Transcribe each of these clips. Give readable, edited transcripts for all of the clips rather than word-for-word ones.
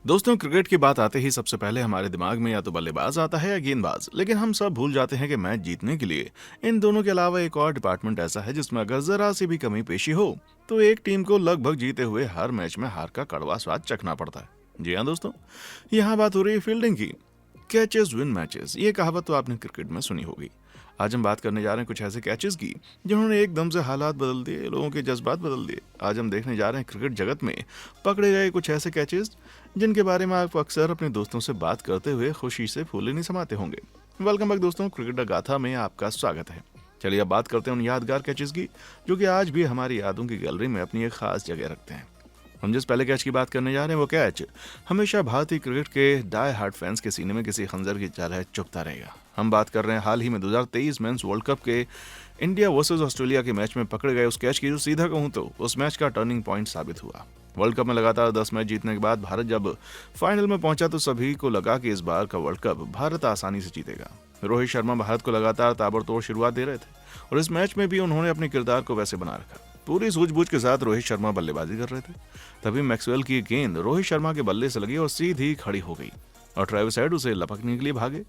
दोस्तों, क्रिकेट की बात आते ही सबसे पहले हमारे दिमाग में या तो बल्लेबाज आता है या गेंदबाज, लेकिन हम सब भूल जाते हैं कि मैच जीतने के लिए इन दोनों के अलावा एक और डिपार्टमेंट ऐसा है जिसमें अगर जरा सी भी कमी पेशी हो तो एक टीम को लगभग जीते हुए हर मैच में हार का कड़वा स्वाद चखना पड़ता है। जी हाँ दोस्तों, यहाँ बात हो रही है फील्डिंग की। कैचेस विन मैचेस, ये कहावत तो आपने क्रिकेट में सुनी होगी। आज हम बात करने जा रहे हैं कुछ ऐसे कैचेस की जिन्होंने एकदम से हालात बदल दिए, लोगों के जज्बात बदल दिए। आज हम देखने जा रहे हैं क्रिकेट जगत में पकड़े गए कुछ ऐसे कैचेस जिनके बारे में आप अक्सर अपने दोस्तों से बात करते हुए खुशी से फूले नहीं समाते होंगे। वेलकम बैक दोस्तों, क्रिकेट गाथा में आपका स्वागत है। चलिए अब बात करते हैं उन यादगार कैचेस की जो कि आज भी हमारी यादों की गैलरी में अपनी एक खास जगह रखते हैं। हम जिस पहले कैच की बात करने जा रहे हैं वो कैच हमेशा भारतीय क्रिकेट के डाई हार्ड फैंस के सीने में किसी खंजर की तरह चुभता रहेगा। हम बात कर रहे हैं हाल ही में 2023 मेंस वर्ल्ड कप के इंडिया वर्सेस ऑस्ट्रेलिया के मैच में पकड़े गए उस कैच की, जो सीधा कहूं तो उस मैच का टर्निंग पॉइंट साबित हुआ। वर्ल्ड कप में लगातार 10 मैच जीतने के बाद भारत जब फाइनल में पहुंचा तो सभी को लगा कि इस बार का वर्ल्ड कप भारत आसानी से जीतेगा। रोहित शर्मा भारत को लगातार ताबड़तोड़ शुरुआत दे रहे थे और इस मैच में भी उन्होंने अपने किरदार को वैसे बना रखा। पूरी सूझबूझ के साथ रोहित शर्मा बल्लेबाजी कर रहे थे। तभी मैक्सवेल की गेंद रोहित शर्मा के बल्ले से लगी और सीधी खड़ी हो गई और ट्रेविस हेड उसे लपकने के लिए भागे।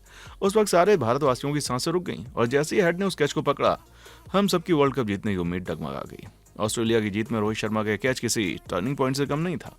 उस वक्त सारे भारतवासियों की सांसें रुक गईं और जैसे ही हेड ने उस कैच को पकड़ा, हम सबकी वर्ल्ड कप जीतने की उम्मीद डगमगा गई। ऑस्ट्रेलिया की जीत में रोहित शर्मा का कैच किसी टर्निंग पॉइंट से कम नहीं था।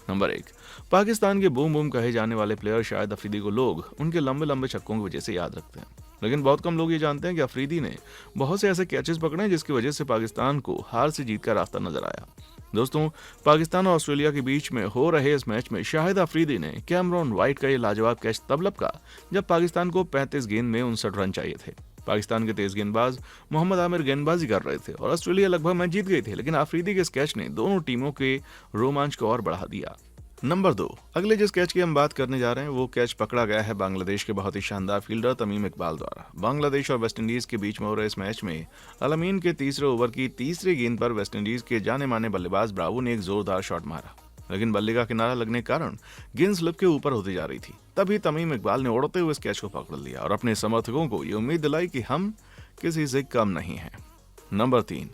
नंबर 1, पाकिस्तान के बूम बूम कहे जाने वाले प्लेयर शाहिद अफरीदी को लोग उनके लंबे लंबे छक्कों की वजह से याद रखते हैं, लेकिन बहुत कम लोग ये जानते हैं कि अफरीदी ने बहुत से ऐसे कैचेस पकड़े हैं जिसकी वजह से पाकिस्तान को हार से जीत का रास्ता नजर आया। दोस्तों, पाकिस्तान और ऑस्ट्रेलिया के बीच में हो रहे इस मैच में शाहिद अफरीदी ने कैमरॉन वाइट का ये लाजवाब कैच तब लपका जब पाकिस्तान को 35 गेंद में 59 रन चाहिए थे। पाकिस्तान के तेज गेंदबाज मोहम्मद आमिर गेंदबाजी कर रहे थे और ऑस्ट्रेलिया लगभग मैच जीत गई थी, लेकिन अफरीदी के इस कैच ने दोनों टीमों के रोमांच को और बढ़ा दिया। नंबर 2, अगले जिस कैच की हम बात करने जा रहे हैं वो कैच पकड़ा गया है बांग्लादेश के बहुत ही शानदार फील्डर तमीम इकबाल द्वारा। बांग्लादेश और वेस्टइंडीज के बीच में हो रहे इस मैच में अलमीन के तीसरे ओवर की तीसरी गेंद पर वेस्टइंडीज के जाने माने बल्लेबाज ब्रावो ने एक जोरदार शॉट मारा, लेकिन बल्ले का किनारा लगने के कारण गेंद स्लिप के ऊपर होती जा रही थी। तभी तमीम इकबाल ने उड़ते हुए इस कैच को पकड़ लिया और अपने समर्थकों को ये उम्मीद दिलाई कि हम किसी से कम नहीं हैं। नंबर 3,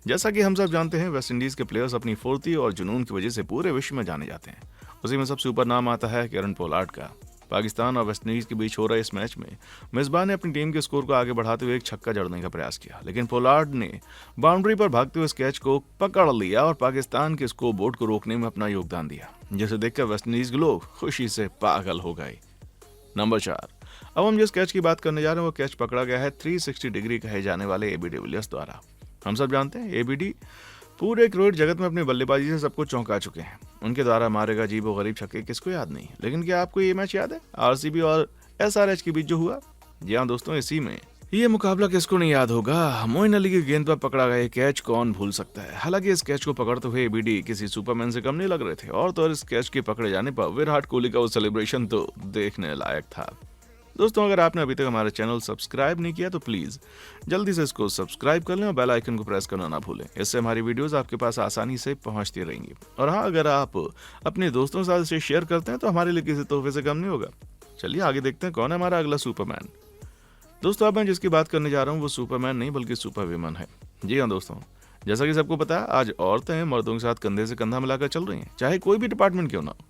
जैसा कि हम सब जानते हैं, वेस्टइंडीज के प्लेयर्स अपनी फुर्ती और जुनून की वजह से पूरे विश्व में जाने जाते हैं। उसी में सबसे ऊपर नाम आता है केरन पोलार्ड का। पाकिस्तान और वेस्टइंडीज के बीच हो रहे इस मैच में मेजबान ने अपनी टीम के स्कोर को आगे बढ़ाते हुए एक छक्का जड़ने का प्रयास किया, लेकिन पोलार्ड ने बाउंड्री पर भागते हुए इस कैच को पकड़ लिया और पाकिस्तान के स्कोर बोर्ड को रोकने में अपना योगदान दिया, जिसे देखकर वेस्टइंडीज के लोग खुशी से पागल हो गए। नंबर 4, अब हम जिस कैच की बात करने जा रहे हैं वो कैच पकड़ा गया है 360 डिग्री कहे जाने वाले एबी डिविलियर्स द्वारा। हम सब जानते हैं एबीडी पूरे क्रिकेट जगत में अपनी बल्लेबाजी से सबको चौंका चुके हैं। उनके द्वारा मारे गए अजीबो गरीब छक्के किसको याद नहीं, लेकिन क्या आपको ये मैच याद है आरसीबी और एसआरएच के बीच जो हुआ? जी हाँ दोस्तों, इसी में ये मुकाबला किसको नहीं याद होगा। मोइन अली की गेंद पर पकड़ा गया कैच कौन भूल सकता है। हालांकि इस कैच को पकड़ते हुए एबीडी किसी सुपरमैन से कम नहीं लग रहे थे और तो इस कैच के पकड़े जाने पर विराट कोहली का वो सेलिब्रेशन तो देखने लायक था। दोस्तों, अगर आपने अभी तक हमारा चैनल सब्सक्राइब नहीं किया तो प्लीज जल्दी से इसको सब्सक्राइब कर लें और बेल आइकन को प्रेस करना ना भूलें। इससे हमारी वीडियोस आपके पास आसानी से पहुंचती रहेंगी। और हाँ, अगर आप अपने दोस्तों के साथ इसे शेयर करते हैं तो हमारे लिए किसी तोहफे से कम नहीं होगा। चलिए आगे देखते हैं कौन है हमारा अगला सुपरमैन। दोस्तों, अब मैं जिसकी बात करने जा रहा हूँ वो सुपरमैन नहीं बल्कि सुपर विमन है। जी हाँ दोस्तों, जैसा कि सबको पता है आज औरतें मर्दों के साथ कंधे से कंधा मिलाकर चल रही हैं, चाहे कोई भी डिपार्टमेंट क्यों ना हो।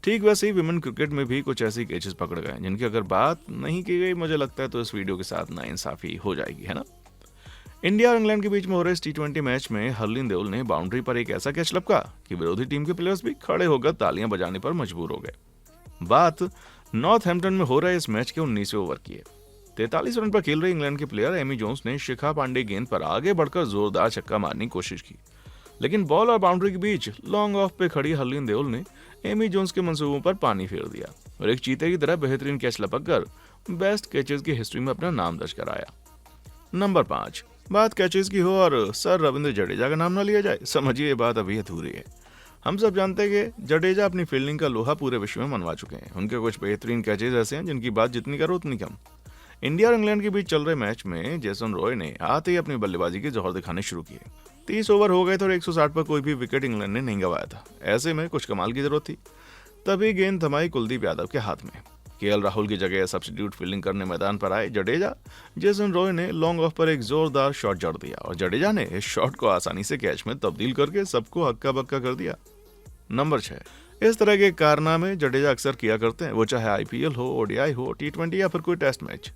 ठीक वैसे ही विमेन क्रिकेट में भी कुछ ऐसी केसेस पकड़ गए जिनकी अगर बात नहीं की गई मुझे लगता है तो इस वीडियो के साथ नाइंसाफी हो जाएगी, है ना। इंडिया और इंग्लैंड के बीच में हो रहे इस टी20 मैच में हरलीन देओल ने बाउंड्री पर एक ऐसा कैच लपका कि विरोधी टीम के प्लेयर्स भी खड़े होकर तालियां बजाने पर मजबूर हो गए। बात नॉर्थहैम्पटन में हो रहे इस मैच के 19वें ओवर की है। 43 रन पर खेल रहे इंग्लैंड के प्लेयर एमी जोन्स ने शिखा पांडे गेंद पर आगे बढ़कर जोरदार छक्का मारने की कोशिश की, लेकिन बॉल और बाउंड्री के बीच लॉन्ग ऑफ पे खड़ी हरलीन देओल ने एमी जोन्स के मंसूबों पर पानी फेर दिया और एक चीते की तरह बेहतरीन कैच लपककर बेस्ट कैचेस की हिस्ट्री में अपना नाम दर्ज कराया। नंबर 5, बात कैचेस की हो और सर रविंद्र जडेजा का नाम ना लिया जाए, समझिए ये बात अभी अधूरी है। हम सब जानते हैं कि जडेजा अपनी फील्डिंग का लोहा पूरे विश्व में मनवा चुके हैं। उनके कुछ बेहतरीन कैचेस ऐसे हैं जिनकी बात जितनी करो उतनी कम। इंडिया और इंग्लैंड के बीच चल रहे मैच में जेसन रॉय ने आते ही अपनी बल्लेबाजी के जौहर दिखाने शुरू किए। 30 ओवर हो गए थे और 160 पर कोई भी विकेट इंग्लैंड ने नहीं गंवाया था। ऐसे में कुछ कमाल की जरूरत थी। तभी गेंद थमाई कुलदीप यादव के हाथ में। केएल राहुल की जगह सब्स्टिट्यूट फील्डिंग करने मैदान पर आए जडेजा। जेसन रॉय ने लॉन्ग ऑफ पर एक जोरदार शॉट जड़ दिया और जडेजा ने इस शॉट को आसानी से कैच में तब्दील करके सबको हक्का बक्का कर दिया। नंबर 6, इस तरह के कारनामे जडेजा अक्सर किया करते हैं, वो चाहे आईपीएल हो, ओडीआई हो, टी20 या फिर कोई टेस्ट मैच।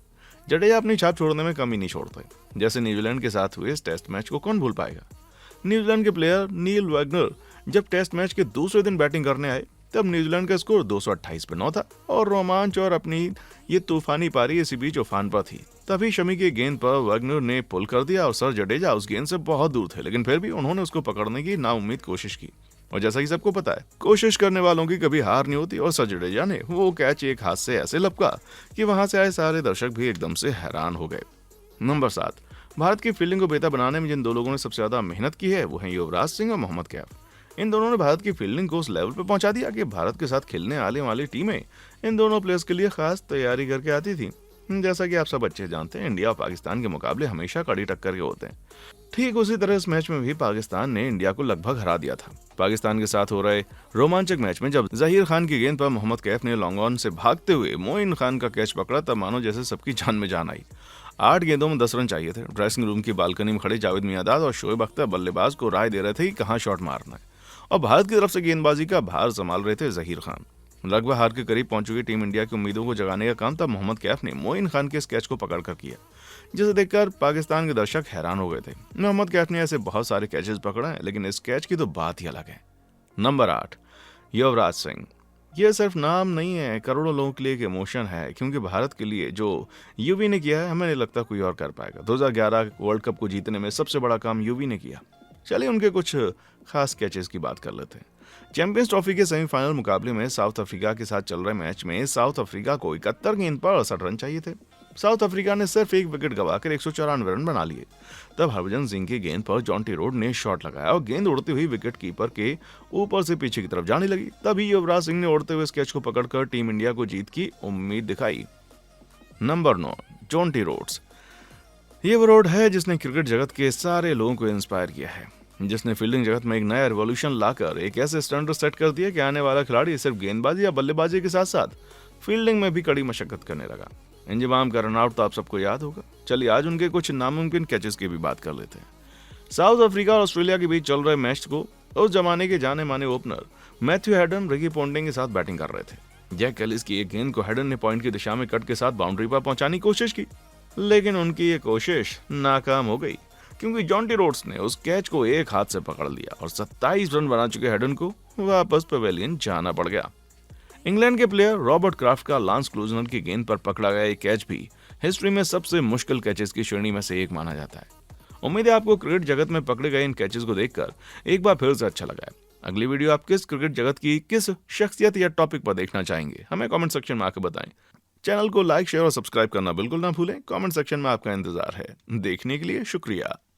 जडेजा अपनी छाप छोड़ने में कमी नहीं छोड़ते। जैसे न्यूजीलैंड के साथ हुए इस टेस्ट मैच को कौन भूल पाएगा। न्यूजीलैंड के प्लेयर नील वैगनर जब टेस्ट मैच के दूसरे दिन बैटिंग करने आए तब न्यूजीलैंड का स्कोर 228 पे 9 था और रोमांच और अपनी ये तूफानी पारी इसी बीच उफान पर थी। तभी शमी की गेंद पर वैगनर ने पुल कर दिया और सर जडेजा उस गेंद से बहुत दूर थे, लेकिन फिर भी उन्होंने उसको पकड़ने की नाउम्मीद कोशिश की। और जैसा कि सबको पता है, कोशिश करने वालों की कभी हार नहीं होती और सर जडेजा ने वो कैच एक हाथ से ऐसे लपका कि वहां से आए सारे दर्शक भी एकदम से हैरान हो गए। नंबर 7, भारत की फील्डिंग को बेहतर बनाने में जिन दो लोगों ने सबसे ज्यादा मेहनत की है वो है युवराज सिंह और मोहम्मद कैफ। इन दोनों ने भारत की फील्डिंग को उस लेवल पर पहुंचा दिया कि भारत के साथ खेलने आने वाली टीमें इन दोनों प्लेयर्स के लिए खास तैयारी करके आती थी। जैसा कि आप सब अच्छे जानते हैं, इंडिया और पाकिस्तान के मुकाबले हमेशा कड़ी टक्कर के होते हैं। ठीक उसी तरह इस मैच में भी पाकिस्तान ने इंडिया को लगभग हरा दिया था। पाकिस्तान के साथ हो रहे रोमांचक मैच में जब जहीर खान की गेंद पर मोहम्मद कैफ ने लॉन्ग ऑन से भागते हुए मोइन खान का कैच पकड़ा, तब मानो जैसे सबकी जान में जान आई। 8 गेंदों में 10 रन चाहिए थे। ड्रेसिंग रूम की बालकनी में खड़े जावेद मियांदाद और शोएब अख्तर बल्लेबाज को राय दे रहे थे कि कहां शॉट मारना है, और भारत की तरफ से गेंदबाजी का भार संभाल रहे थे जहीर खान। लगभग हार के करीब पहुंच चुकी टीम इंडिया की उम्मीदों को जगाने का काम तब मोहम्मद कैफ ने मोइन खान के स्केच को पकड़कर किया, जिसे देखकर पाकिस्तान के दर्शक हैरान हो गए थे। मोहम्मद कैफ ने ऐसे बहुत सारे कैचेस पकड़े हैं, लेकिन इस कैच की तो बात ही अलग है। नंबर 8, युवराज सिंह। यह सिर्फ नाम नहीं है, करोड़ों लोगों के लिए एक इमोशन है, क्योंकि भारत के लिए जो यूवी ने किया है हमें नहीं लगता कोई और कर पाएगा। 2011 वर्ल्ड कप को जीतने में सबसे बड़ा काम यूवी ने किया। चलिए उनके कुछ खास कैचेस की बात कर लेते हैं। चैंपियंस ट्रॉफी के सेमीफाइनल मुकाबले में साउथ अफ्रीका के साथ चल रहे मैच में साउथ अफ्रीका को 71 गेंद पर 68 रन चाहिए थे। साउथ अफ्रीका ने सिर्फ एक विकेट गवाकर 194 रन बना लिए। तब हरभजन सिंह की गेंद पर जॉन्टी रोड ने शॉट लगाया और गेंद उड़ती हुई विकेट कीपर के ऊपर से पीछे की तरफ जाने लगी। तभी युवराज सिंह ने उड़ते हुए इस कैच को पकड़कर टीम इंडिया को जीत की उम्मीद दिखाई। Number 9, Jonty Rhodes. ये वो रोड है जिसने क्रिकेट जगत के सारे लोगों को इंस्पायर किया है, जिसने फील्डिंग जगत में एक नया रिवॉल्यूशन लाकर एक ऐसे स्टैंडर्ड सेट कर दिया कि आने वाला खिलाड़ी सिर्फ गेंदबाजी या बल्लेबाजी के साथ साथ फील्डिंग में भी कड़ी मशक्कत करने लगा। इंजमाम का रनआउट तो आप सबको याद होगा। चलिए आज उनके कुछ नामुमकिन कैचेस की भी बात कर लेते हैं। साउथ अफ्रीका और ऑस्ट्रेलिया के बीच चल रहे मैच को उस जमाने के जाने माने opener Matthew Hayden Ricky Ponting के साथ बैटिंग कर रहे थे। जैक कैलिस की एक गेंद को हैडन ने पॉइंट की दिशा में कट के साथ बाउंड्री पर पहुंचाने की कोशिश की, लेकिन उनकी ये कोशिश नाकाम हो गई, क्योंकि जॉन्टी रोड्स ने उस कैच को एक हाथ से पकड़ लिया और 27 रन बना चुके हैडन को वापस पवेलियन जाना पड़ गया। इंग्लैंड के प्लेयर रॉबर्ट क्राफ्ट का लांस क्लूजनर की गेंद पर पकड़ा गया एक कैच भी हिस्ट्री में सबसे मुश्किल कैचेस की श्रेणी में से एक माना जाता है। उम्मीद है आपको क्रिकेट जगत में पकड़े गए इन कैचेस को देखकर एक बार फिर से अच्छा लगा है। अगली वीडियो आप किस क्रिकेट जगत की किस शख्सियत या टॉपिक पर देखना चाहेंगे, हमें कमेंट सेक्शन में आकर बताएं। चैनल को लाइक, शेयर और सब्सक्राइब करना बिल्कुल ना भूलें। कमेंट सेक्शन में आपका इंतजार है। देखने के लिए शुक्रिया।